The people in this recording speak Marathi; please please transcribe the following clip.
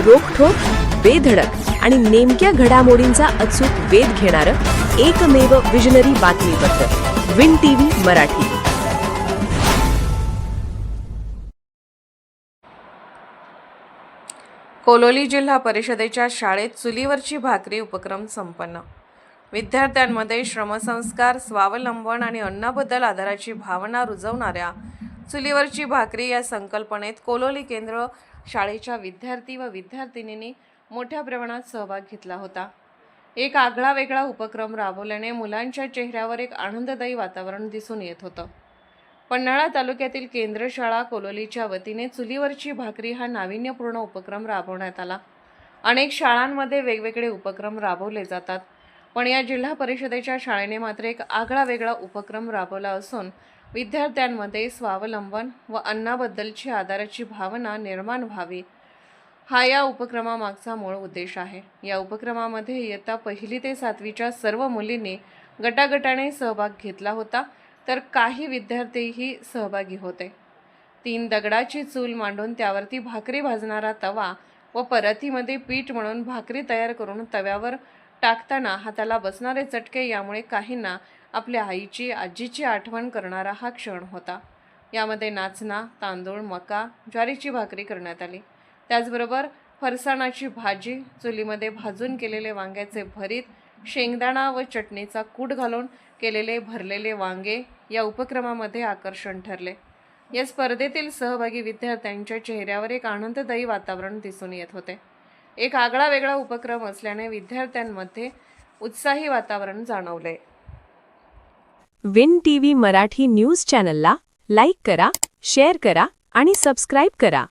रोखठोक, बेधडक आणि नेमक्या घडामोडींचा अचूक वेध घेणारं एकमेव विजनरी बातमीपत्र विन टीव्ही मराठी. कोलोली जिल्हा परिषदेच्या शाळेत चुलीवरची भाकरी उपक्रम संपन्न. विद्यार्थ्यांमध्ये श्रमसंस्कार, स्वावलंबन आणि अन्नाबद्दल आदराची भावना रुजवणाऱ्या चुलीवरची भाकरी या संकल्पनेत कोलोली केंद्र शाळेच्या विद्यार्थी व विद्यार्थिनींनी मोठ्या प्रमाणात सहभाग घेतला होता. एक आगळा वेगळा उपक्रम राबवल्याने मुलांच्या चेहऱ्यावर एक आनंददायी वातावरण दिसून येत होतं. पन्हाळा तालुक्यातील केंद्र शाळा कोलोलीच्या वतीने चुलीवरची भाकरी हा नाविन्यपूर्ण उपक्रम राबवण्यात आला. अनेक शाळांमध्ये वेगवेगळे उपक्रम राबवले जातात, पण या जिल्हा परिषदेच्या शाळेने मात्र एक आगळा वेगळा उपक्रम राबवला असून विद्यार्थ्यांमध्ये स्वावलंबन व अन्नाबद्दलची आदराची भावना निर्माण व्हावी, हा या उपक्रमामागचा मूळ उद्देश आहे. या उपक्रमामध्ये इयत्ता 1ली ते 7वीच्या सर्व मुलींनी गटागटाने सहभाग घेतला होता, तर काही विद्यार्थीही सहभागी होते. 3 दगडाची चूल मांडून त्यावरती भाकरी भाजणारा तवा व परातीमध्ये पीठ म्हणून भाकरी तयार करून तव्यावर टाकताना हाताला बसणारे चटके यामुळे काहींना आपल्या आईची, आजीची आठवण करणारा हा क्षण होता. यामध्ये नाचणा, तांदूळ, मका, ज्वारीची भाकरी करण्यात आली. त्याचबरोबर फरसाणाची भाजी, चुलीमध्ये भाजून केलेले वांग्याचे भरीत, शेंगदाणा व चटणीचा कूट घालून केलेले भरलेले वांगे या उपक्रमामध्ये आकर्षण ठरले. या स्पर्धेतील सहभागी विद्यार्थ्यांच्या चेहऱ्यावर एक आनंददायी वातावरण दिसून येत होते. एक आगळा वेगळा उपक्रम असल्याने विद्यार्थ्यांमध्ये उत्साही वातावरण जाणवले. विन टीव्ही मराठी न्यूज चॅनलला लाईक करा, शेअर करा आणि सबस्क्राईब करा.